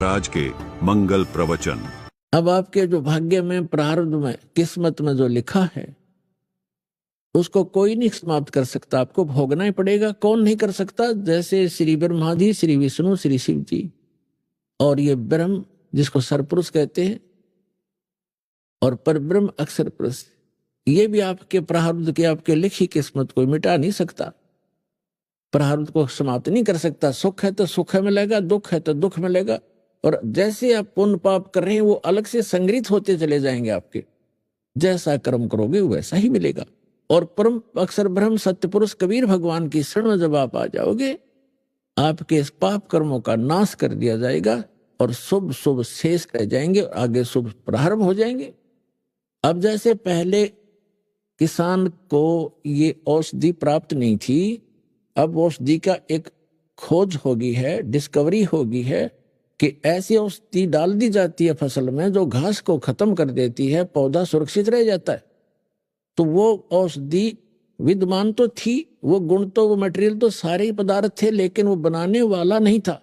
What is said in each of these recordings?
राज के मंगल प्रवचन। अब आपके जो भाग्य में, प्रारब्ध में, किस्मत में जो लिखा है उसको कोई नहीं समाप्त कर सकता, आपको भोगना ही पड़ेगा। कौन नहीं कर सकता? जैसे श्री ब्रह्मा जी, श्री विष्णु, श्री शिव जी और ये ब्रह्म जिसको सरपुरुष कहते हैं और परब्रह्म अक्षर पुरुष, ये भी आपके प्रारब्ध की, आपके लिखी किस्मत को मिटा नहीं सकता, प्रारब्ध को समाप्त नहीं कर सकता। सुख है तो सुख में मिलेगा, दुख है तो दुख में मिलेगा। और जैसे आप पुण्य पाप कर रहे हैं वो अलग से संग्रहित होते चले जाएंगे आपके। जैसा कर्म करोगे वैसा ही मिलेगा। और परम अक्षर ब्रह्म सत्य पुरुष कबीर भगवान की शरण में जब आप आ जाओगे, आपके इस पाप कर्मों का नाश कर दिया जाएगा और शुभ शुभ शेष रह जाएंगे और आगे शुभ प्रारंभ हो जाएंगे। अब जैसे पहले किसान को ये औषधि प्राप्त नहीं थी, अब औषधि का एक खोज हो गई है, डिस्कवरी हो गई है कि ऐसी औषधि डाल दी जाती है फसल में जो घास को खत्म कर देती है, पौधा सुरक्षित रह जाता है। तो वो औषधि विद्यमान तो थी, वो गुण तो, वो मटेरियल तो सारे ही पदार्थ थे, लेकिन वो बनाने वाला नहीं था।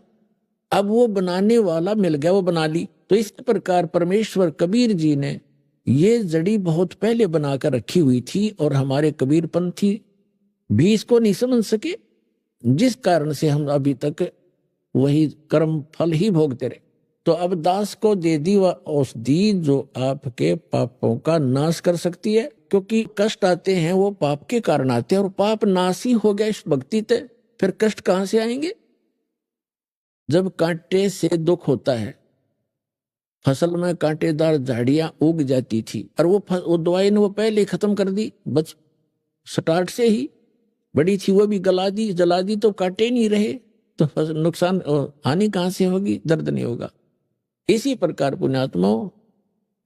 अब वो बनाने वाला मिल गया, वो बना ली। तो इस प्रकार परमेश्वर कबीर जी ने ये जड़ी बहुत पहले बनाकर रखी हुई थी और हमारे कबीरपंथी भी इसको नहीं समझ सके, जिस कारण से हम अभी तक वही कर्म फल ही भोगते रहे। तो अब दास को दे दी वह औषधि जो आपके पापों का नाश कर सकती है, क्योंकि कष्ट आते हैं वो पाप के कारण आते हैं और पाप नाश ही हो गया इस भक्ति से, फिर कष्ट कहां से आएंगे? जब कांटे से दुख होता है, फसल में कांटेदार झाड़ियां उग जाती थी और वो दवाई ने वो पहले ही खत्म कर दी, बच स्टार्ट से ही बड़ी थी वो भी गला दी, जला दी, तो कांटे नहीं रहे, तो नुकसान, हानि कहां से होगी? दर्द नहीं होगा। इसी प्रकार पुण्यात्माओं,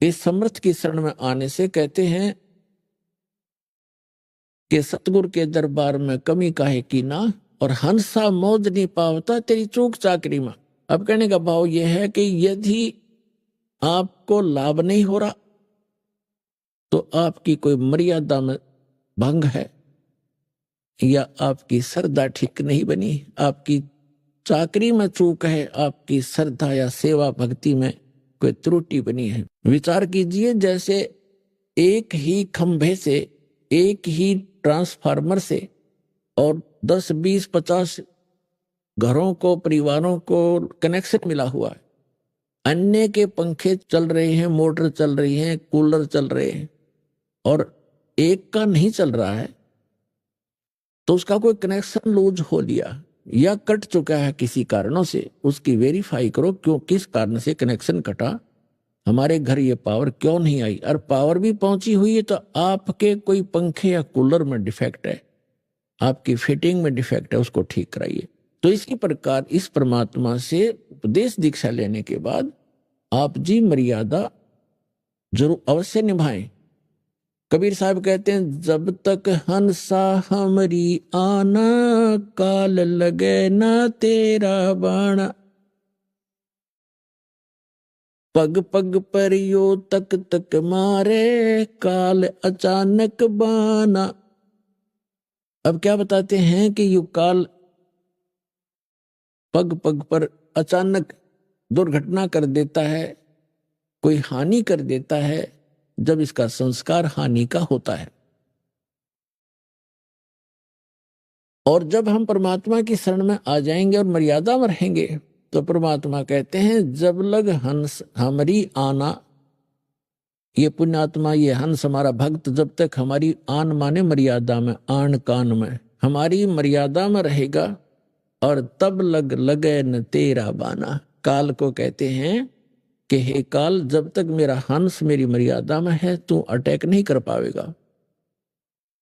इस समर्थ की शरण में आने से कहते हैं कि सतगुरु के दरबार में कमी काहे की ना, और हंसा मौज नहीं पावता तेरी चूक चाकरी में। अब कहने का भाव यह है कि यदि आपको लाभ नहीं हो रहा तो आपकी कोई मर्यादा में भंग है, या आपकी श्रद्धा ठीक नहीं बनी, आपकी चाकरी में चूक है, आपकी श्रद्धा या सेवा भक्ति में कोई त्रुटि बनी है। विचार कीजिए, जैसे एक ही खंभे से, एक ही ट्रांसफार्मर से और 10, 20, 50 घरों को, परिवारों को कनेक्शन मिला हुआ है। अन्य के पंखे चल रहे हैं, मोटर चल रही है, कूलर चल रहे हैं, और एक का नहीं चल रहा है, तो उसका कोई कनेक्शन लूज हो लिया या कट चुका है किसी कारणों से, उसकी वेरीफाई करो क्यों, किस कारण से कनेक्शन कटा, हमारे घर ये पावर क्यों नहीं आई। और पावर भी पहुंची हुई है तो आपके कोई पंखे या कूलर में डिफेक्ट है, आपकी फिटिंग में डिफेक्ट है, उसको ठीक कराइए। तो इसी प्रकार इस परमात्मा से उपदेश दीक्षा लेने के बाद आप जी मर्यादा जरूर अवश्य निभाएं। कबीर साहब कहते हैं, जब तक हंसा हमरी आना, काल लगे ना तेरा बाणा, पग पग पर यो तक तक मारे, काल अचानक बाना। अब क्या बताते हैं कि यो काल पग पग पर अचानक दुर्घटना कर देता है, कोई हानि कर देता है, जब इसका संस्कार हानि का होता है। और जब हम परमात्मा की शरण में आ जाएंगे और मर्यादा में रहेंगे तो परमात्मा कहते हैं, जब लग हंस हमारी आना, ये पुण्यात्मा, ये हंस हमारा भक्त जब तक हमारी आन माने मर्यादा में, आन कान में, हमारी मर्यादा में रहेगा, और तब लग लगे न तेरा बाना। काल को कहते हैं कि हे काल, जब तक मेरा हंस मेरी मर्यादा में है तू अटैक नहीं कर पाएगा।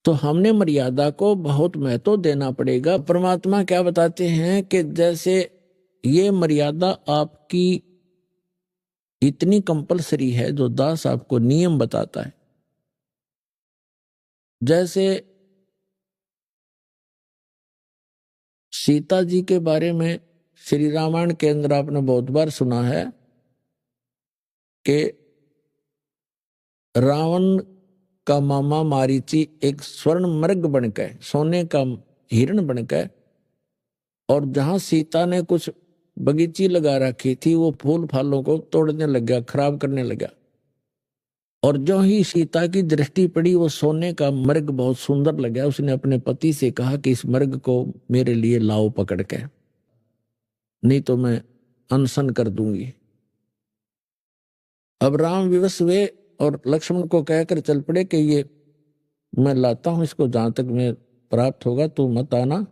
तो हमने मर्यादा को बहुत महत्व देना पड़ेगा। परमात्मा क्या बताते हैं कि जैसे ये मर्यादा आपकी इतनी कंपलसरी है, जो दास आपको नियम बताता है, जैसे सीता जी के बारे में श्री रामायण के अंदर आपने बहुत बार सुना है कि रावण का मामा मारीची एक स्वर्ण मृग बनकर, सोने का हिरण बनकर, और जहां सीता ने कुछ बगीची लगा रखी थी, वो फूल फालों को तोड़ने लग गया, खराब करने लगा। और जो ही सीता की दृष्टि पड़ी वो सोने का मृग बहुत सुंदर लगा। उसने अपने पति से कहा कि इस मृग को मेरे लिए लाओ पकड़ के, नहीं तो मैं अनशन कर दूंगी। अब राम विवश हुए और लक्ष्मण को कहकर चल पड़े कि ये मैं लाता हूं, इसको जहां तक मैं प्राप्त होगा तो मत आना,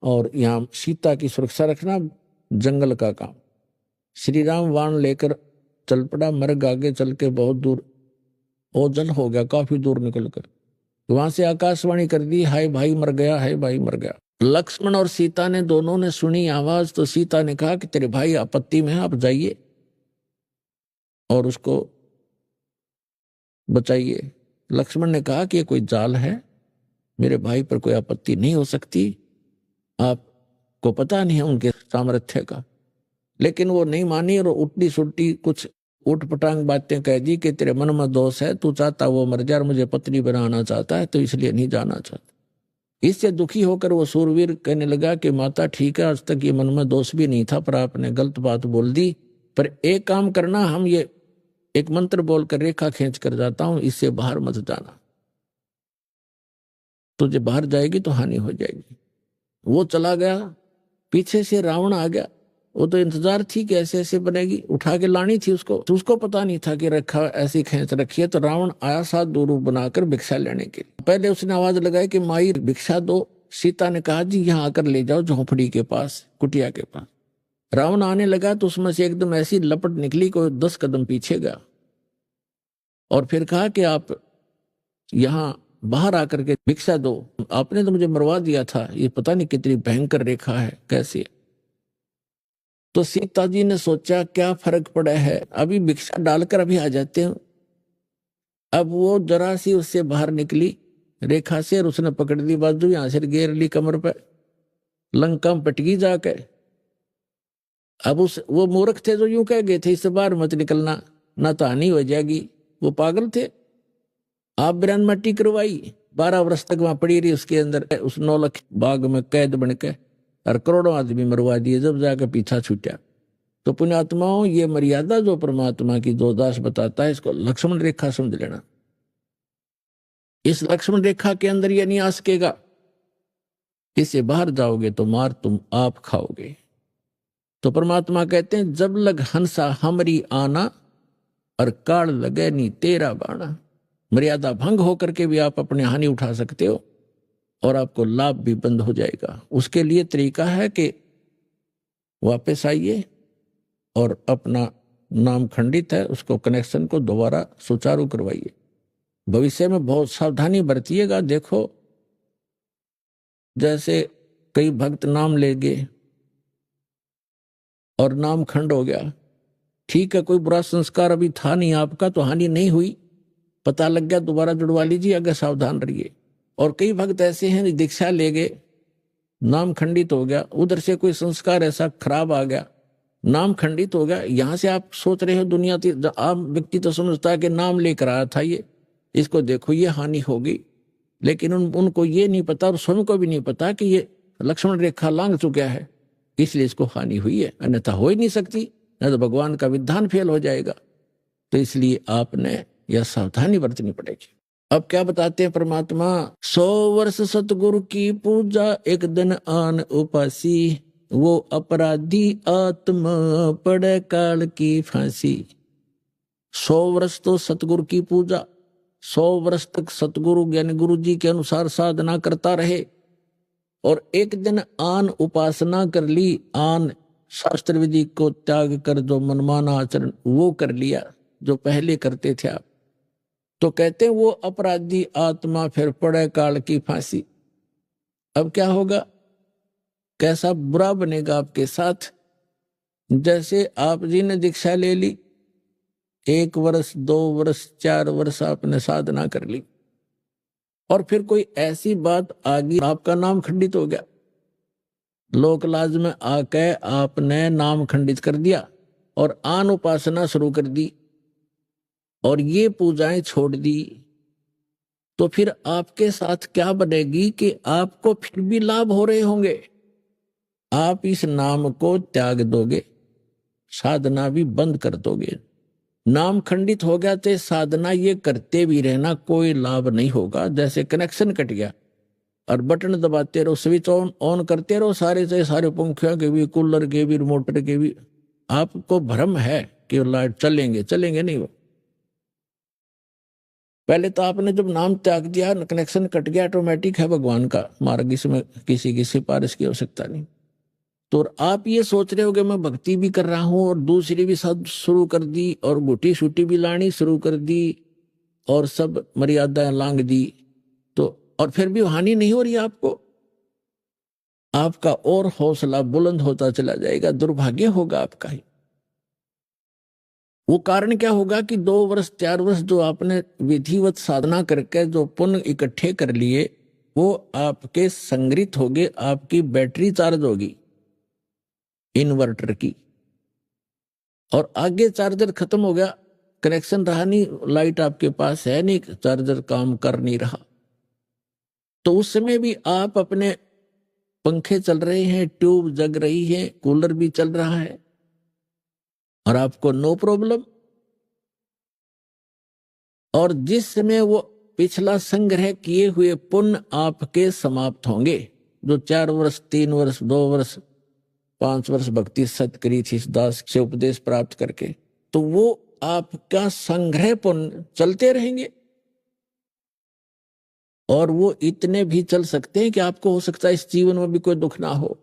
और यहाँ सीता की सुरक्षा रखना, जंगल का काम। श्री राम वाण लेकर चल पड़ा। मृग आगे चल के बहुत दूर ओझल हो गया, काफी दूर निकल कर वहां से आकाशवाणी कर दी, हाय भाई मर गया, हाय भाई मर गया। लक्ष्मण और सीता ने दोनों ने सुनी आवाज, तो सीता ने कहा कि तेरे भाई आपत्ति में है, आप जाइए और उसको बचाइए। लक्ष्मण ने कहा कि ये कोई जाल है, मेरे भाई पर कोई आपत्ति नहीं हो सकती, आपको पता नहीं है उनके सामर्थ्य का। लेकिन वो नहीं मानी और उल्टी सुल्टी कुछ उठपटांग बातें कह दी कि तेरे मन में दोष है, तू चाहता वो मर जाए, मुझे पत्नी बनाना चाहता है तो इसलिए नहीं जाना चाहता। इससे दुखी होकर वो सूरवीर कहने लगा कि माता ठीक है, आज तक ये मन में दोष भी नहीं था, पर आपने गलत बात बोल दी। पर एक काम करना, हम ये एक मंत्र बोलकर रेखा खींच कर जाता हूं, इससे बाहर मत जाना, तुझे बाहर जाएगी तो हानि हो जाएगी। वो चला गया, पीछे से रावण आ गया। वो तो इंतजार थी कि ऐसे ऐसे बनेगी, उठा के लानी थी उसको, तो उसको पता नहीं था कि रखा ऐसी खींच रखी है। तो रावण आया साथ दो रूप बनाकर भिक्षा लेने के लिए। पहले उसने आवाज लगाई कि माई भिक्षा दो। सीता ने कहा जी यहाँ आकर ले जाओ, झोंपड़ी के पास, कुटिया के पास। रावण आने लगा तो उसमें से एकदम ऐसी लपट निकली, कोई 10 कदम पीछे गया और फिर कहा कि आप यहाँ बाहर आकर के भिक्षा दो, आपने तो मुझे मरवा दिया था, ये पता नहीं कितनी भयंकर रेखा है, कैसी। तो सीता जी ने सोचा क्या फर्क पड़ा है, अभी भिक्षा डालकर अभी आ जाते हैं। अब वो जरा सी उससे बाहर निकली रेखा से और उसने पकड़ ली बाजू, यहां से घेर ली कमर पे, लंका में पटकी जाके। अब वो मूर्ख थे जो यूं कह गए थे इससे बाहर मत निकलना, ना तो हानि हो जाएगी। वो पागल थे। आप बिरान मट्टी करवाई, 12 वर्ष तक वहां पड़ी रही उसके अंदर, उस 9 लाख बाग में कैद बन के, और करोड़ों आदमी मरवा दिए जब जाकर पीछा छूटा। तो पुण्यात्माओं, ये मर्यादा जो परमात्मा की दो दास बताता है, इसको लक्ष्मण रेखा समझ लेना। इस लक्ष्मण रेखा के अंदर ये नहीं आ सकेगा, इससे बाहर जाओगे तो मार तुम आप खाओगे। तो परमात्मा कहते हैं जब लग हंसा हमरी आना, और काल लगे नी तेरा बाणा। मर्यादा भंग होकर के भी आप अपने हानि उठा सकते हो और आपको लाभ भी बंद हो जाएगा। उसके लिए तरीका है कि वापस आइए और अपना नाम खंडित है उसको कनेक्शन को दोबारा सुचारू करवाइए। भविष्य में बहुत सावधानी बरतिएगा। देखो जैसे कई भक्त नाम ले गए और नाम खंड हो गया, ठीक है, कोई बुरा संस्कार अभी था नहीं आपका तो हानि नहीं हुई, पता लग गया, दोबारा जुड़वा लीजिए, अगर सावधान रहिए। और कई भक्त ऐसे हैं दीक्षा ले गए, नाम खंडित हो गया, उधर से कोई संस्कार ऐसा खराब आ गया, नाम खंडित हो गया। यहां से आप सोच रहे हो दुनिया आम व्यक्ति तो समझता है कि नाम लेकर आया था ये, इसको देखो ये हानि होगी, लेकिन उनको ये नहीं पता और स्वयं को भी नहीं पता कि ये लक्ष्मण रेखा लांघ चुका है, इसलिए इसको हानि हुई है, अन्यथा हो ही नहीं सकती, न तो भगवान का विधान फेल हो जाएगा। तो इसलिए आपने यह सावधानी बरतनी पड़ेगी। अब क्या बताते हैं परमात्मा, 100 वर्ष सतगुरु की पूजा, एक दिन आन उपासी, वो अपराधी आत्मा पड़े काल की फांसी। 100 वर्ष तो सतगुरु की पूजा, 100 वर्ष तक सतगुरु यानी गुरु जी के अनुसार साधना करता रहे, और एक दिन आन उपासना कर ली, आन शास्त्र विधि को त्याग कर जो मनमाना आचरण वो कर लिया जो पहले करते थे आप, तो कहते हैं वो अपराधी आत्मा फिर पड़े काल की फांसी। अब क्या होगा, कैसा बुरा बनेगा आपके साथ। जैसे आप जी ने दीक्षा ले ली, 1 वर्ष 2 वर्ष 4 वर्ष आपने साधना कर ली, और फिर कोई ऐसी बात आ गई आपका नाम खंडित हो गया, लोक लाज में आके आपने नाम खंडित कर दिया और आन उपासना शुरू कर दी और ये पूजाएं छोड़ दी, तो फिर आपके साथ क्या बनेगी कि आपको फिर भी लाभ हो रहे होंगे आप इस नाम को त्याग दोगे, साधना भी बंद कर दोगे। नाम खंडित हो गया तो साधना ये करते भी रहना कोई लाभ नहीं होगा। जैसे कनेक्शन कट गया और बटन दबाते रहो, स्विच ऑन ऑन करते रहो, सारे से सारे पंखियों के भी, कूलर के भी, मोटर के भी, आपको भ्रम है कि लाइट चलेंगे, चलेंगे नहीं वो। पहले तो आपने जब नाम त्याग दिया, कनेक्शन कट गया, ऑटोमेटिक है भगवान का मार्ग, इसमें किसी की सिफारिश की आवश्यकता नहीं। तो आप ये सोच रहे हो कि मैं भक्ति भी कर रहा हूं और दूसरी भी सब शुरू कर दी और गुटी शूटी भी लानी शुरू कर दी और सब मर्यादाएं लांग दी, तो और फिर भी हानि नहीं हो रही आपको, आपका और हौसला बुलंद होता चला जाएगा, दुर्भाग्य होगा आपका ही। वो कारण क्या होगा कि 2 वर्ष 4 वर्ष जो आपने विधिवत साधना करके जो पुण्य इकट्ठे कर लिए, वो आपके संग्रहित होंगे, आपकी बैटरी चार्ज होगी इन्वर्टर की, और आगे चार्जर खत्म हो गया, कनेक्शन रहा नहीं, लाइट आपके पास है नहीं, चार्जर काम कर नहीं रहा, तो उस समय भी आप अपने पंखे चल रहे हैं, ट्यूब जग रही है, कूलर भी चल रहा है और आपको नो प्रॉब्लम। और जिस समय वो पिछला संग्रह किए हुए पुण्य आपके समाप्त होंगे, जो 4 वर्ष 3 वर्ष 2 वर्ष 5 वर्ष भक्ति सत करी थी इस दास से उपदेश प्राप्त करके, तो वो आपका संग्रह पुण्य चलते रहेंगे और वो इतने भी चल सकते हैं कि आपको हो सकता है इस जीवन में भी कोई दुख ना हो,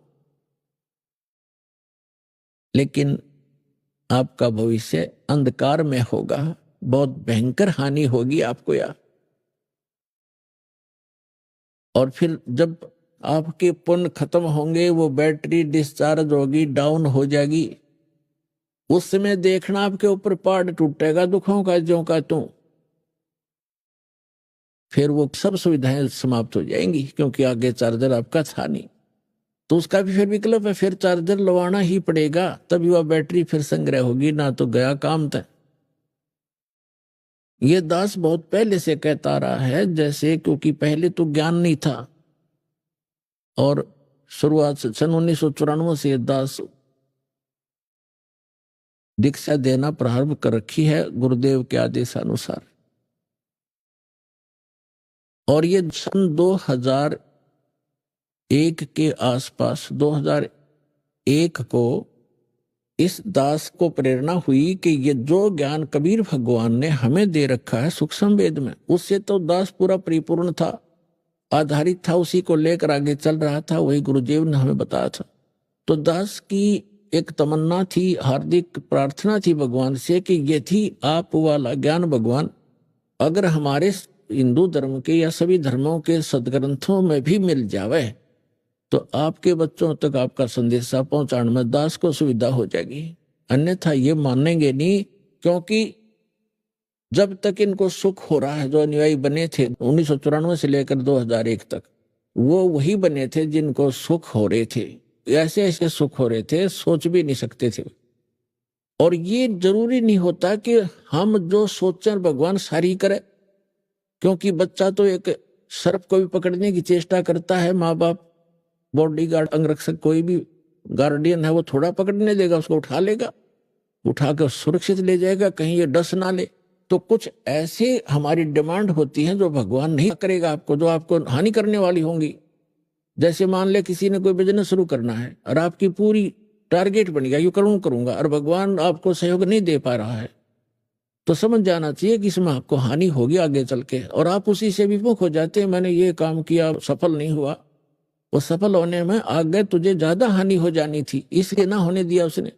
लेकिन आपका भविष्य अंधकार में होगा, बहुत भयंकर हानि होगी आपको यार। और फिर जब आपके पुण्य खत्म होंगे, वो बैटरी डिस्चार्ज होगी, डाउन हो जाएगी, उस समय देखना आपके ऊपर पहाड़ टूटेगा दुखों का, ज्यों का त्यों। फिर वो सब सुविधाएं समाप्त हो जाएंगी, क्योंकि आगे चार्जर आपका था नहीं, तो उसका भी फिर विकल्प है, फिर चार्जर लगवाना ही पड़ेगा, तभी वह बैटरी फिर संग्रह होगी, ना तो गया काम था। ये दास बहुत पहले से कहता रहा है, जैसे क्योंकि पहले तो ज्ञान नहीं था और शुरुआत से सन 1994 से दास दीक्षा देना प्रारंभ कर रखी है गुरुदेव के आदेशानुसार। और ये सन 2001 के आसपास, 2001 को इस दास को प्रेरणा हुई कि ये जो ज्ञान कबीर भगवान ने हमें दे रखा है सूक्ष्म वेद में, उससे तो दास पूरा परिपूर्ण था, आधारित था, उसी को लेकर आगे चल रहा था, वही गुरुदेव ने हमें बताया था। तो दास की एक तमन्ना थी, हार्दिक प्रार्थना थी भगवान से कि यदि आप वाला ज्ञान भगवान अगर हमारे हिंदू धर्म के या सभी धर्मों के सदग्रंथों में भी मिल जावे, तो आपके बच्चों तक आपका संदेशा पहुंचाने में दास को सुविधा हो जाएगी। अन्यथा ये मानेंगे नहीं, क्योंकि जब तक इनको सुख हो रहा है, जो अनुयायी बने थे 1994 से लेकर 2001 तक, वो वही बने थे जिनको सुख हो रहे थे, ऐसे ऐसे सुख हो रहे थे सोच भी नहीं सकते थे। और ये जरूरी नहीं होता कि हम जो सोचें भगवान सारी करे, क्योंकि बच्चा तो एक सर्प को भी पकड़ने की चेष्टा करता है, माँ बाप बॉडीगार्ड अंगरक्षक कोई भी गार्डियन है वो थोड़ा पकड़ने देगा, उसको उठा लेगा, उठाकर सुरक्षित ले जाएगा, कहीं ये डस ना ले। तो कुछ ऐसे हमारी डिमांड होती है जो भगवान नहीं करेगा आपको, जो आपको हानि करने वाली होंगी। जैसे मान ले किसी ने कोई बिजनेस शुरू करना है और आपकी पूरी टारगेट बन गया, ये करूंगा, और भगवान आपको सहयोग नहीं दे पा रहा है, तो समझ जाना चाहिए कि इसमें आपको हानि होगी आगे चल के, और आप उसी से विमुख हो जाते हैं, मैंने ये काम किया सफल नहीं हुआ, वो सफल होने में आगे तुझे ज्यादा हानि हो जानी थी, इसलिए ना होने दिया उसने,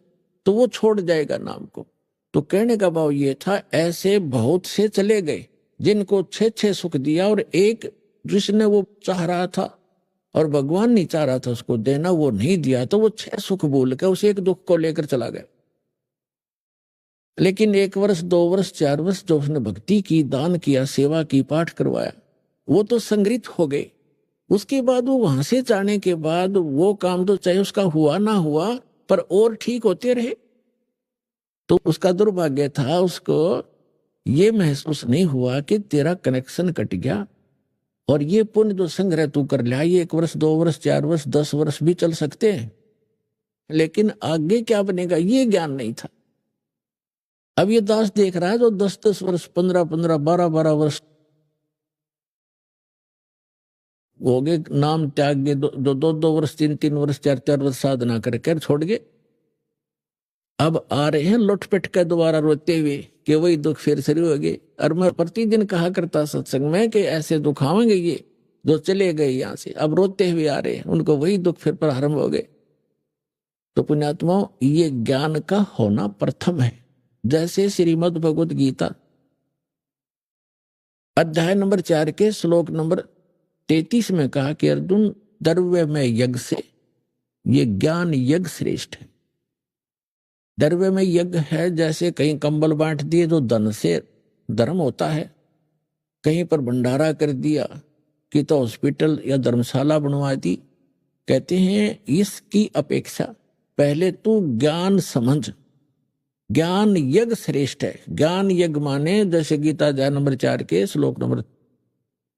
तो वो छोड़ जाएगा नाम को। तो कहने का भाव ये था, ऐसे बहुत से चले गए जिनको 6 सुख दिया, और एक जिसने वो चाह रहा था और भगवान नहीं चाह रहा था उसको देना, वो नहीं दिया, तो वो 6 सुख भूल के उस एक दुख को लेकर चला गया। लेकिन 1 वर्ष 2 वर्ष 4 वर्ष जो उसने भक्ति की, दान किया, सेवा की, पाठ करवाया, वो तो संग्रहित हो गए। उसके बाद वो वहां से जाने के बाद वो काम तो चाहे उसका हुआ ना हुआ, पर और ठीक होते रहे। तो उसका दुर्भाग्य था, उसको ये महसूस नहीं हुआ कि तेरा कनेक्शन कट गया, और ये पुण्य जो संग्रह तू कर लिया, ये 1 वर्ष 2 वर्ष 4 वर्ष 10 वर्ष भी चल सकते हैं, लेकिन आगे क्या बनेगा ये ज्ञान नहीं था। अब ये दास देख रहा है जो 10-10 वर्ष, 15-15, 12-12 वर्ष हो गए नाम त्याग गए, जो 2-2 वर्ष, 3-3 वर्ष, 4-4 वर्ष साधना करके छोड़ गए, अब आ रहे हैं लुटपिट के दोबारा रोते हुए कि वही दुख फिर शुरू हो गए। और मैं प्रतिदिन कहा करता सत्संग में कि ऐसे दुख आवेंगे ये जो चले गए यहाँ से, अब रोते हुए आ रहे हैं, उनको वही दुख फिर प्रारंभ हो गए। तो पुण्यात्माओं, ये ज्ञान का होना प्रथम है। जैसे श्रीमद् भगवत गीता अध्याय नंबर 4 के श्लोक नंबर 33 में कहा कि अर्जुन, द्रव्य में यज्ञ से ये ज्ञान यज्ञ श्रेष्ठ है। द्रव्य में यज्ञ है, जैसे कहीं कंबल बांट दिए तो धन से धर्म होता है, कहीं पर भंडारा कर दिया कि तो हॉस्पिटल या धर्मशाला बनवा दी। कहते हैं इसकी अपेक्षा पहले तू ज्ञान समझ, ज्ञान यज्ञ श्रेष्ठ है। ज्ञान यज्ञ माने जैसे गीता अध्याय नंबर 4 के श्लोक नंबर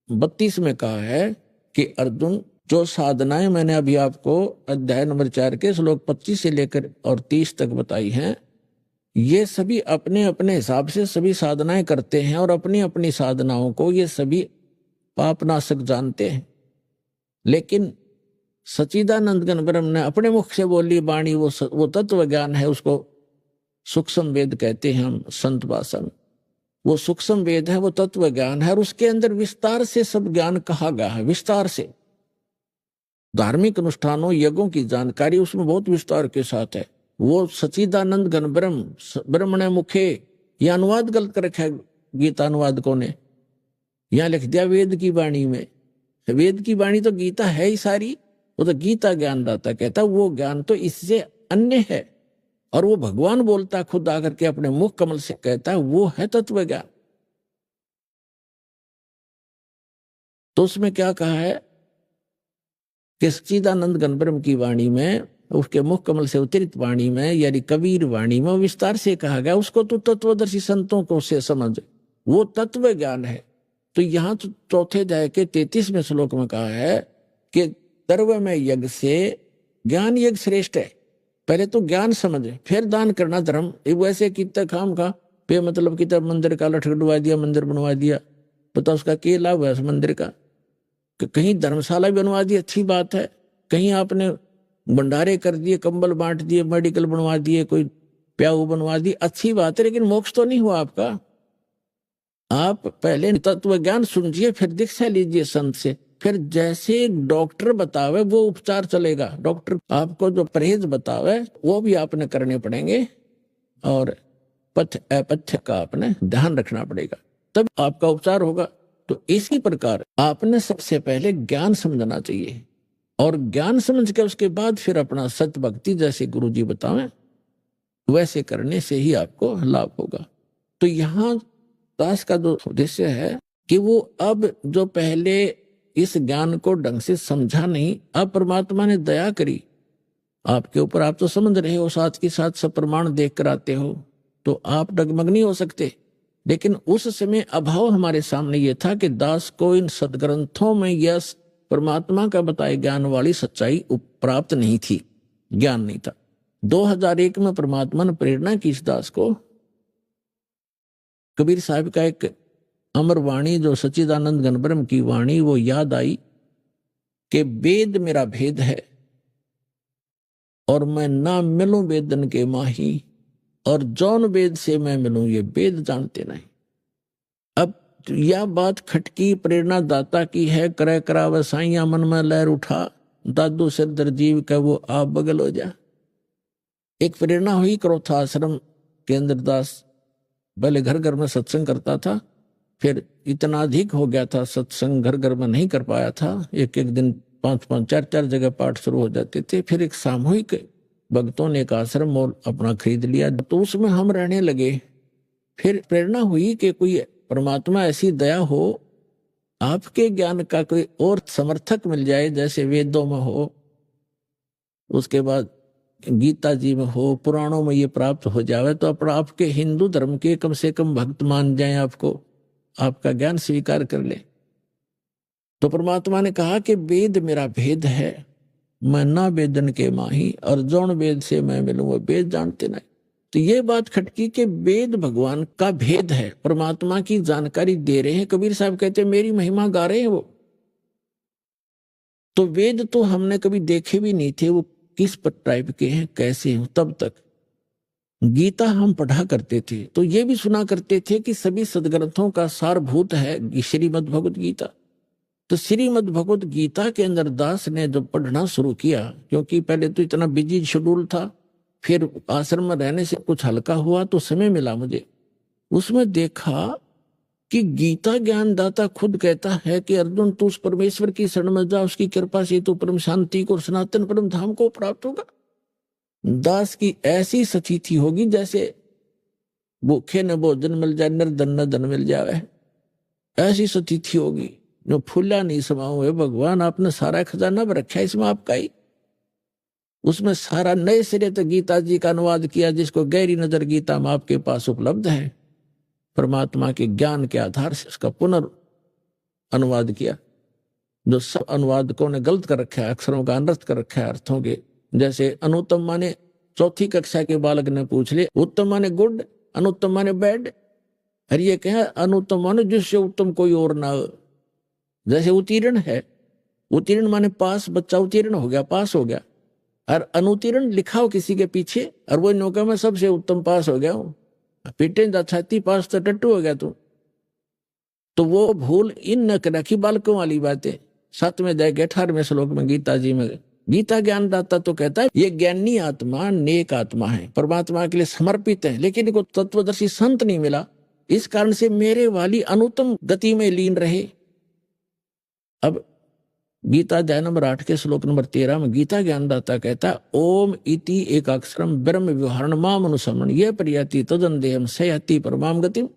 32 में कहा है कि अर्जुन, जो साधनाएं मैंने अभी आपको अध्याय नंबर 4 के श्लोक 25 से लेकर और 30 तक बताई हैं, ये सभी अपने अपने हिसाब से सभी साधनाएं करते हैं और अपनी अपनी साधनाओं को ये सभी पापनाशक जानते हैं। लेकिन सच्चिदानंद घन ब्रह्म ने अपने मुख से बोली वाणी वो तत्व ज्ञान है, उसको सूक्ष्म वेद कहते हैं हम संत भाषा में। वो सूक्ष्म वेद है, वो तत्व ज्ञान है, और उसके अंदर विस्तार से सब ज्ञान कहा गया है। विस्तार से धार्मिक अनुष्ठानों यज्ञों की जानकारी उसमें बहुत विस्तार के साथ है। वो सच्चिदानंद घन ब्रह्म ने मुखे, यह अनुवाद गलत कर रखा है गीता अनुवादकों ने, यहां लिख दिया वेद की वाणी में। वेद की वाणी तो गीता है ही सारी, वो तो गीता ज्ञानदाता कहता, वो ज्ञान तो इससे अन्य है। और वो भगवान बोलता खुद आकर के अपने मुख कमल से कहता है, वो है तत्व ज्ञान। तो उसमें क्या कहा है कि सच्चिदानंद घन ब्रह्म की वाणी में, उसके मुख कमल से उतरित वाणी में, यानी कबीर वाणी में विस्तार से कहा गया, उसको तो तत्वदर्शी संतों को से समझ, वो तत्व ज्ञान है। तो यहां तो चौथे अध्याय के 33वें श्लोक में कहा है कि द्रव्य में यज्ञ से ज्ञान यज्ञ श्रेष्ठ है। पहले तो ज्ञान समझे, फिर दान करना धर्म। वैसे कितना काम का पे मतलब कितना मंदिर का लठगडवा दिया, मंदिर बनवा दिया, पता उसका क्या लाभ है उस मंदिर का। कहीं धर्मशाला बनवा दी, अच्छी बात है, कहीं आपने भंडारे कर दिए, कंबल बांट दिए, मेडिकल बनवा दिए, कोई प्याऊ बनवा दी, अच्छी बात है, लेकिन मोक्ष तो नहीं हुआ आपका। आप पहले तत्व ज्ञान सुनिए, फिर दीक्षा लीजिए संत से, फिर जैसे डॉक्टर बतावे वो उपचार चलेगा। डॉक्टर आपको जो परहेज बतावे वो भी आपने करने पड़ेंगे, और पथ्य अपथ्य का आपने ध्यान रखना पड़ेगा, तब आपका उपचार होगा। तो इसी प्रकार आपने सबसे पहले ज्ञान समझना चाहिए, और ज्ञान समझ के उसके बाद फिर अपना सत्य भक्ति जैसे गुरु जी बतावें वैसे करने से ही आपको लाभ होगा। तो यहाँ दास का जो उद्देश्य है कि वो अब जो पहले इस ज्ञान को ढंग से समझा नहीं, अब परमात्मा ने दया करी आपके ऊपर, आप तो समझ रहे हो, साथ के साथ सब प्रमाण देख कर आते हो, तो आप डगमग नहीं हो सकते। लेकिन उस समय अभाव हमारे सामने ये था कि दास को इन सदग्रंथों में यह परमात्मा का बताए ज्ञान वाली सच्चाई प्राप्त नहीं थी, ज्ञान नहीं था। 2001 में परमात्मा ने प्रेरणा की इस दास को, कबीर साहब का एक अमर वाणी जो सच्चिदानंद घन ब्रह्म की वाणी वो याद आई कि वेद मेरा भेद है और मैं ना मिलूं वेदन के माही, और जौन वेद से मैं मिलूं ये वेद जानते नहीं। अब यह बात खटकी प्रेरणा दाता की है, करे करावे साइया मन में लहर उठा, दादू सिर दरजीव का वो आप बगल हो जा। एक प्रेरणा हुई क्रोथा आश्रम के अंदर दास पहले घर घर में सत्संग करता था, फिर इतना अधिक हो गया था सत्संग घर घर में नहीं कर पाया था, एक एक दिन 5-5 4-4 जगह पाठ शुरू हो जाते थे। फिर एक सामूहिक भक्तों ने एक आश्रम और अपना खरीद लिया, तो उसमें हम रहने लगे। फिर प्रेरणा हुई कि कोई परमात्मा ऐसी दया हो, आपके ज्ञान का कोई और समर्थक मिल जाए, जैसे वेदों में हो, उसके बाद गीता जी में हो, पुराणों में ये प्राप्त हो जावे, तो अपना आपके हिंदू धर्म के कम से कम भक्त मान जाए, आपको आपका ज्ञान स्वीकार कर ले। तो परमात्मा ने कहा कि वेद मेरा भेद है, मैं ना वेदन के माही, और जौन वेद से मैं मिलूं वो वेद जानते नहीं। तो ये बात खटकी कि वेद भगवान का भेद है, परमात्मा की जानकारी दे रहे हैं। कबीर साहब कहते हैं मेरी महिमा गा रहे हैं वो। तो वेद तो हमने कभी देखे भी नहीं थे, वो किस टाइप के हैं, कैसे हैं। तब तक गीता हम पढ़ा करते थे तो ये भी सुना करते थे कि सभी सदग्रंथों का सारभूत है श्रीमद् भगवत गीता। तो श्रीमद् भगवत गीता के अंदर दास ने जब पढ़ना शुरू किया, क्योंकि पहले तो इतना बिजी शेड्यूल था, फिर आश्रम में रहने से कुछ हल्का हुआ तो समय मिला मुझे, उसमें देखा कि गीता ज्ञानदाता खुद कहता है कि अर्जुन तू उस परमेश्वर की शरण में जा, उसकी कृपा से तू परम शांति को और सनातन परम धाम को प्राप्त होगा। दास की ऐसी स्थिति होगी जैसे भूखे न भोजन मिल जाए, निर्धन न धन मिल जाए, ऐसी स्थिति होगी। जो फूला नहीं समाओ है भगवान, आपने सारा खजाना रखा है इसमें आपका ही। उसमें सारा नए सिरे से गीता जी का अनुवाद किया, जिसको गहरी नजर गीता में आपके पास उपलब्ध है। परमात्मा के ज्ञान के आधार से उसका पुनर्अनुवाद किया। जो सब अनुवादकों ने गलत कर रखा है, अक्षरों का अनर्थ कर रखा है अर्थों के। जैसे अनुत्तम माने चौथी कक्षा के बालक ने पूछ ले, उत्तम माने गुड, अनुत्तम माने बैड। और ये कहे अनुत्तम माने जिससे उत्तम कोई और ना हो। जैसे उत्तीर्ण है, उत्तीर्ण माने पास, बच्चा उत्तीर्ण हो गया, पास हो गया। और अनुत्तीर्ण लिखा हो किसी के पीछे और वो नौका में सबसे उत्तम पास हो गया हूं, पीटे छाती पास तो टट्टू हो गया तू। तो वो भूल इन न रखी बालकों वाली बातें। 7वें अध्याय के 18वें श्लोक में गीता जी में गीता ज्ञानदाता तो कहता है ये ज्ञानी आत्मा नेक आत्मा है, परमात्मा के लिए समर्पित है, लेकिन इनको तत्वदर्शी संत नहीं मिला, इस कारण से मेरे वाली अनुत्तम गति में लीन रहे। अब गीता अध्याय नंबर 8 के श्लोक नंबर 13 में गीता ज्ञानदाता कहता है ओम इति एक अक्षरम ब्रह्म व्यवहारण माम अनुसमन ये प्रयाति तदन देहम सयाति परमाम गतिम।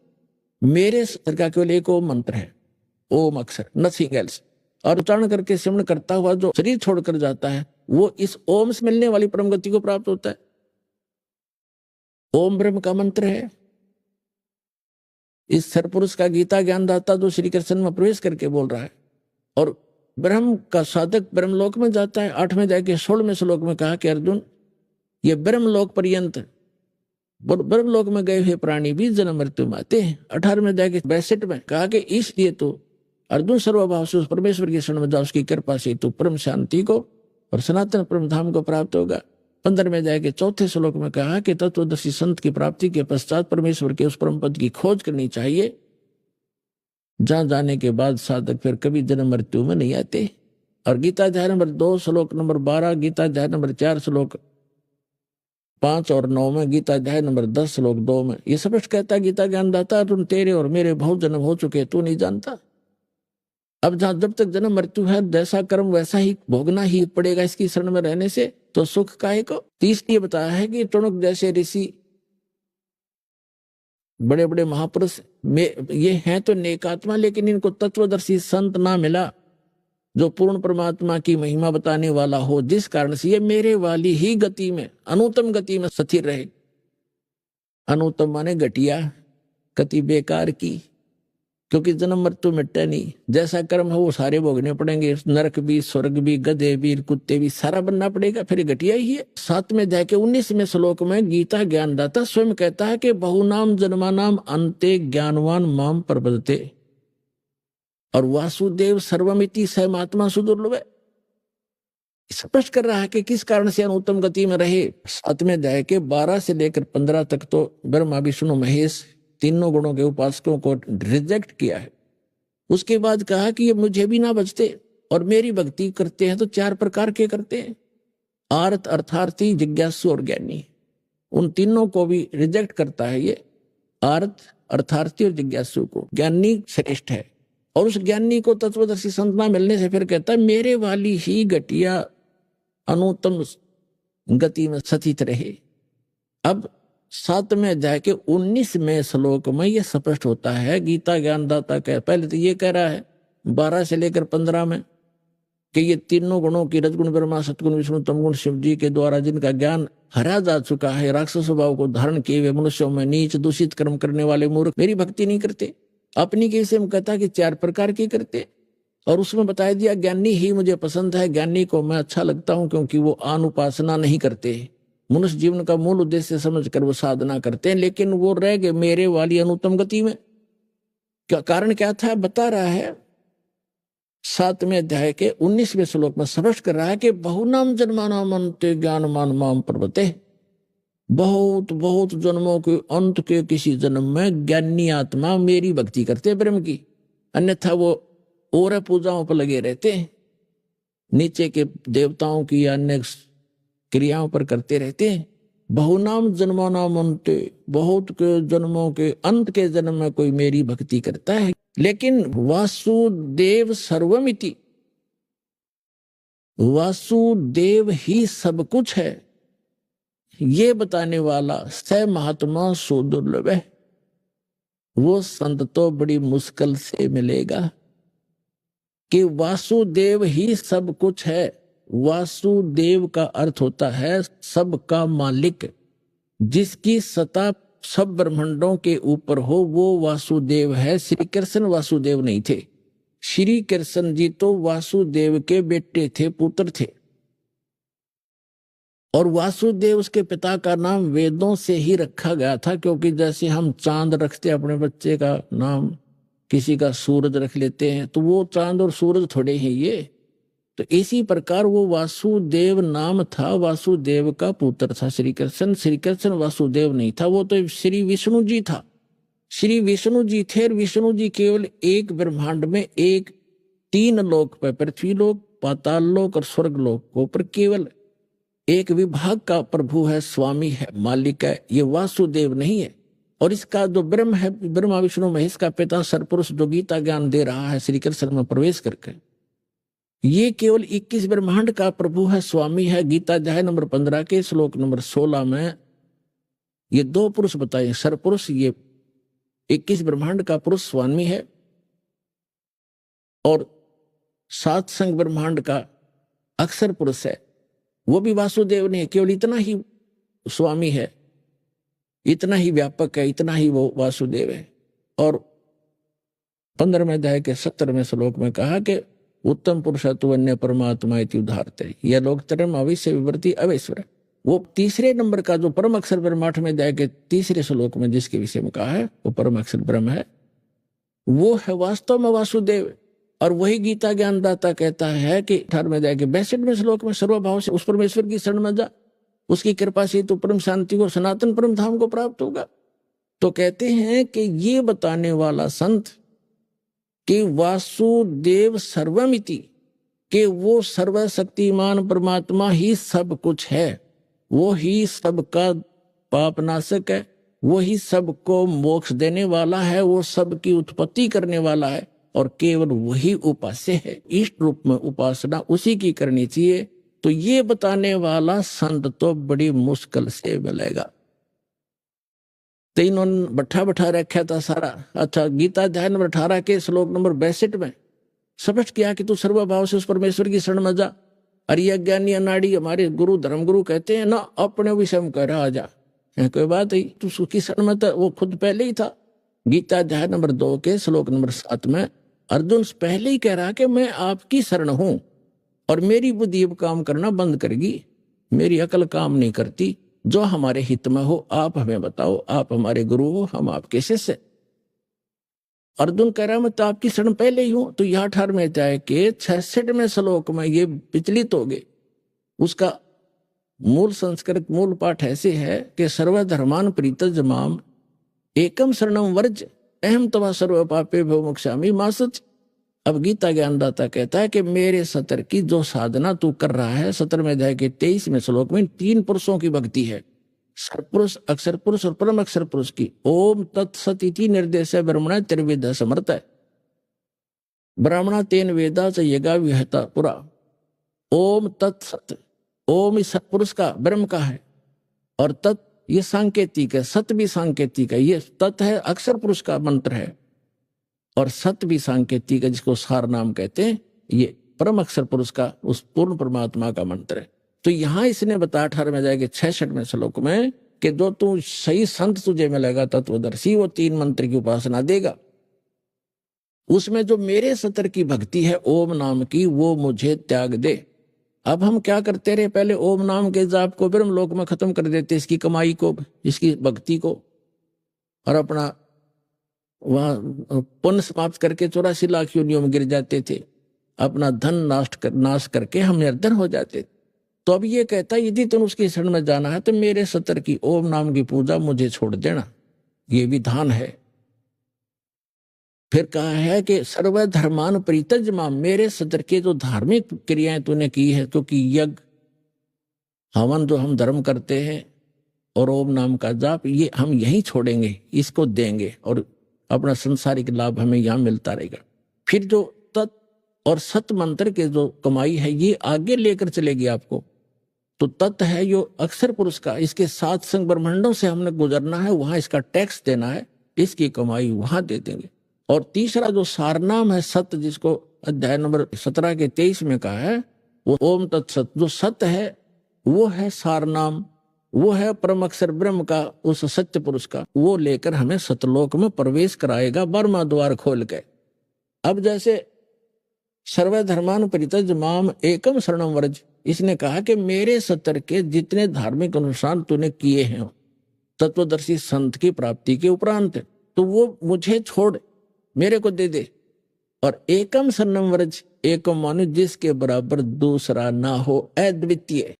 मेरे सर का केवल एक ओम मंत्र है, ओम अक्षर, नथिंग एल्स। और उच्चारण करके सिमरण करता हुआ जो शरीर छोड़कर जाता है वो इस ओम से मिलने वाली परम गति को प्राप्त होता है। ओम ब्रह्म का मंत्र है। इस सरपुरुष का गीता ज्ञानदाता जो श्री कृष्ण में प्रवेश करके बोल रहा है, और ब्रह्म का साधक ब्रह्मलोक में जाता है। 8वें अध्याय के 16वें श्लोक में कहा कि अर्जुन ये ब्रह्मलोक पर्यंत, ब्रह्मलोक में गए हुए प्राणी भी जन्म मृत्यु में आते हैं। 18वें अध्याय के 62 में कहा कि इसलिए तो अर्जुन सर्वभाव से उस परमेश्वर की शरण में जा, उसकी कृपा से तू परम शांति को और सनातन परम धाम को प्राप्त होगा। 15वें अध्याय के 4थे श्लोक में कहा कि तत्वदर्शी संत की प्राप्ति के पश्चात परमेश्वर के उस परम पद की खोज करनी चाहिए, जहां जाने के बाद साधक फिर कभी जन्म मृत्यु में नहीं आते। और गीता अध्याय नंबर 2 श्लोक नंबर 12, गीता अध्याय नंबर 4 श्लोक 5 और 9 में, गीता अध्याय नंबर 10 श्लोक 2 में ये स्पष्ट कहता है गीता ज्ञानदाता तुम तेरे और मेरे बहुत जन्म हो चुके, तू नहीं जानता। अब जब तक जन्म मृत्यु है जैसा कर्म वैसा ही भोगना ही पड़ेगा इसकी शरण में रहने से, तो सुख काहे को। तीसरी बताया है कि टुणुक जैसे ऋषि बड़े बड़े महापुरुष में ये हैं तो नेक आत्मा, लेकिन इनको तत्वदर्शी संत ना मिला जो पूर्ण परमात्मा की महिमा बताने वाला हो, जिस कारण से ये मेरे वाली ही गति में अनुत्तम गति में स्थिर रहे। अनुत्तम माने घटिया गति, बेकार की, क्योंकि जन्म मृत्यु मिटता नहीं। जैसा कर्म है वो सारे भोगने पड़ेंगे, नरक भी, स्वर्ग भी, गधे भी, कुत्ते भी, सारा बनना पड़ेगा, फिर घटिया ही है। 7वें अध्याय के 19वें श्लोक में गीता ज्ञानदाता स्वयं कहता है कि बहुनाम जन्मानाम अंते ज्ञानवान माम प्रपद्यते, और वासुदेव सर्वमिति सहमात्मा सुदुर्लभ। स्पष्ट कर रहा है कि किस कारण से अनुत्तम गति में रहे। 7वें अध्याय के 12 से लेकर 15 तक तो ब्रह्मा विष्णु महेश तीनों गुणों के उपासकों को रिजेक्ट किया है। उसके बाद कहा कि ये मुझे भी ना बचते और मेरी भक्ति करते हैं तो 4 प्रकार के करते हैं, आर्त, अर्थार्थी, जिज्ञासु और ज्ञानी। उन तीनों को भी रिजेक्ट करता है ये, आर्त, अर्थार्थी और जिज्ञासु को। ज्ञानी श्रेष्ठ है, और उस ज्ञानी को तत्वदर्शी संत ना मिलने से फिर कहता है मेरे वाली ही घटिया अनुत्तम गति में स्थित रहे। अब 7वें अध्याय के 19वें श्लोक में यह स्पष्ट होता है, गीता ज्ञानदाता कह पहले तो ये कह रहा है 12 से लेकर 15 में कि ये तीनों गुणों की रजगुण ब्रह्मा, सतगुण विष्णु, तमगुण शिव जी के द्वारा जिनका ज्ञान हरा जा चुका है, राक्षस स्वभाव को धारण किए हुए मनुष्यों में नीच दूषित कर्म करने वाले मूर्ख मेरी भक्ति नहीं करते। अपनी के विषय में कहता कि 4 प्रकार की करते, और उसमें बताया दिया ज्ञानी ही मुझे पसंद है, ज्ञानी को मैं अच्छा लगता हूं क्योंकि वो अनुपासना नहीं करते। मनुष्य जीवन का मूल उद्देश्य समझकर वो साधना करते हैं, लेकिन वो रह गए मेरे वाली अनुत्तम गति में। क्या कारण क्या था बता रहा है 7वें अध्याय के 19वें श्लोक में स्पष्ट कर रहा है कि बहुनाम जन्मानाम अन्ते ज्ञानमान माम प्रवर्ते। बहुत बहुत जन्मों के अंत के किसी जन्म में ज्ञानी आत्मा मेरी भक्ति करते ब्रह्म की, अन्यथा वो और पूजाओं पर लगे रहते हैं, नीचे के देवताओं की या अन्य क्रियाओं पर करते रहते हैं। बहुनाम जन्मानाम अन्ते, बहुत के जन्मों के अंत के जन्म में कोई मेरी भक्ति करता है। लेकिन वासुदेव सर्वमिति, वासुदेव ही सब कुछ है, ये बताने वाला स महात्मा सो दुर्लभ है। वो संत तो बड़ी मुश्किल से मिलेगा कि वासुदेव ही सब कुछ है। वासुदेव का अर्थ होता है सबका मालिक, जिसकी सत्ता सब ब्रह्मांडों के ऊपर हो, वो वासुदेव है। श्री कृष्ण वासुदेव नहीं थे। श्री कृष्ण जी तो वासुदेव के बेटे थे, पुत्र थे। और वासुदेव उसके पिता का नाम वेदों से ही रखा गया था, क्योंकि जैसे हम चांद रखते अपने बच्चे का नाम, किसी का सूरज रख लेते हैं, तो वो चांद और सूरज थोड़े ही ये। तो इसी प्रकार वो वासुदेव नाम था, वासुदेव का पुत्र था श्री कृष्ण। श्री कृष्ण वासुदेव नहीं था, वो तो श्री विष्णु जी था। श्री विष्णु जी थे, और विष्णु जी केवल एक ब्रह्मांड में एक 3 लोक पर, पृथ्वी लोक, पाताल लोक और स्वर्ग लोक को पर केवल एक विभाग का प्रभु है, स्वामी है, मालिक है। ये वासुदेव नहीं है। और इसका जो ब्रह्म है, ब्रह्मा विष्णु महेश का पिता सरपुरुष जो गीता ज्ञान दे रहा है श्री कृष्ण में प्रवेश करके, ये केवल 21 ब्रह्मांड का प्रभु है, स्वामी है। गीता अध्याय नंबर 15 के श्लोक नंबर 16 में ये 2 पुरुष बताए। सरपुरुष ये 21 ब्रह्मांड का पुरुष स्वामी है, और 7 संग ब्रह्मांड का अक्षर पुरुष है, वो भी वासुदेव नहीं है, केवल इतना ही स्वामी है, इतना ही व्यापक है, इतना ही वो वासुदेव है। और 15वें अध्याय के 17वें श्लोक में कहा कि उत्तम पुरुषत्व अन्य परमात्मा इति उदाहरते, यह लोक तरम अवश्य विवर्ती अवैश्वर। वो तीसरे नंबर का जो परम अक्षर ब्रह्म 8वें अध्याय के तीसरे श्लोक में जिसके विषय में कहा है, वो परम अक्षर ब्रह्म है, वो है वास्तव में वासुदेव। और वही गीता ज्ञानदाता कहता है कि 18वें अध्याय के 62वें श्लोक में सर्वभाव से उस परमेश्वर की शरण में जा, उसकी कृपा से तो परम शांति को, सनातन परम धाम को प्राप्त होगा। तो कहते हैं कि ये बताने वाला संत कि वासुदेव सर्वमिति, कि वो सर्वशक्तिमान परमात्मा ही सब कुछ है, वो ही सबका पापनाशक है, वो ही सबको मोक्ष देने वाला है, वो सबकी उत्पत्ति करने वाला है, और केवल वही उपास्य है। इष्ट रूप में उपासना उसी की करनी चाहिए। तो ये बताने वाला संत तो बड़ी मुश्किल से मिलेगा। तो इन्होंने बैठा रखा था सारा। अच्छा, गीता अध्याय नंबर 18 के श्लोक नंबर 62 में स्पष्ट किया कि तू सर्वभाव से उस परमेश्वर की शरण में जा। और ये अज्ञानी अनाड़ी हमारे गुरु धर्मगुरु कहते हैं ना, अपने विषय में कह रहा आ जा, कोई बात नहीं, तू उसकी शरण में था, वो खुद पहले ही था। गीता अध्याय नंबर 2 के श्लोक नंबर 7 में अर्जुन पहले ही कह रहा कि मैं आपकी शरण हूं, और मेरी बुद्धि अब काम करना बंद करेगी, मेरी अकल काम नहीं करती, जो हमारे हित में हो आप हमें बताओ, आप हमारे गुरु हो, हम आपके शिष्य। अर्जुन कह रहा मैं तो आपकी शरण पहले ही हूं। तो यह 18वें अध्याय के 66वें श्लोक में ये विचलित हो गए। उसका मूल संस्कृत मूल पाठ ऐसे है कि सर्वधर्मान प्रीतज माम एकम शरणम वर्ज अहम तवा सर्व पापे भो मोक्षामि मा शुच। अब गीता ज्ञानदाता कहता है कि मेरे सतर की जो साधना तू कर रहा है, 17वें अध्याय के 23वें श्लोक में 3 पुरुषों की भक्ति है, सरपुरुष, अक्षर पुरुष और परम अक्षर पुरुष की। ओम तत्सत इति निर्देश ब्रह्मणा त्रिवेद समर्थ है। ब्राह्मणा तेन वेदा च यगा विहता पुरा। ओम तत्सत, ओम इस सत्पुरुष का, ब्रह्म का है, और तत् ये सांकेतिक है, सत भी सांकेतिक है। ये तत् है अक्षर पुरुष का मंत्र है, और सत भी सांकेतिक है, जिसको सार नाम कहते हैं। ये परम अक्षर पुरुष का, उस पूर्ण परमात्मा का मंत्र है। तो यहां इसने बताया 18वें अध्याय के 66वें श्लोक में कि जो तू सही संत तुझे मिलेगा तत्वदर्शी, वो 3 मंत्र की उपासना देगा। उसमें जो मेरे सतर की भक्ति है ओम नाम की, वो मुझे त्याग दे। अब हम क्या करते रहे, पहले ओम नाम के जाप को ब्रह्म लोक में खत्म कर देते, इसकी कमाई को, इसकी भक्ति को, और अपना वहां पुण्य समाप्त करके 84 लाख योनियों में गिर जाते थे, अपना धन नाश करके हम निर्धन हो जाते। तो अब ये कहता है यदि तुम उसकी शरण में जाना है तो मेरे सतर की ओम नाम की पूजा मुझे छोड़ देना, ये विधान है। फिर कहा है कि सर्वधर्मान परित्यज माम, मेरे सतर के जो धार्मिक क्रियाएं तूने की है, क्योंकि यज्ञ हवन जो हम धर्म करते हैं और ओम नाम का जाप, ये हम यही छोड़ेंगे, इसको देंगे और अपना संसारिक लाभ हमें यहाँ मिलता रहेगा। फिर जो तत् और सत मंत्र के जो कमाई है ये आगे लेकर चलेगी आपको। तो तत् है जो अक्षर पुरुष का, इसके 7 संग ब्रह्मांडों से हमने गुजरना है, वहां इसका टैक्स देना है, इसकी कमाई वहां दे देंगे। और तीसरा जो सारनाम है सत, जिसको अध्याय नंबर 17 के 23 में कहा है, वो ओम तत्सत, जो सत है वो है सारनाम, वो है परम अक्षर ब्रह्म का, उस सत्य पुरुष का, वो लेकर हमें सतलोक में प्रवेश कराएगा बर्मा द्वार खोल के। अब जैसे सर्वधर्मान परित्यज माम एकम शरणम व्रज, इसने कहा कि मेरे सतर के जितने धार्मिक अनुष्ठान तूने किए हैं तत्वदर्शी संत की प्राप्ति के उपरांत, तो वो मुझे छोड़, मेरे को दे दे। और एकम शरणम व्रज, एकम मानो जिसके बराबर दूसरा ना हो, अद्वितीय।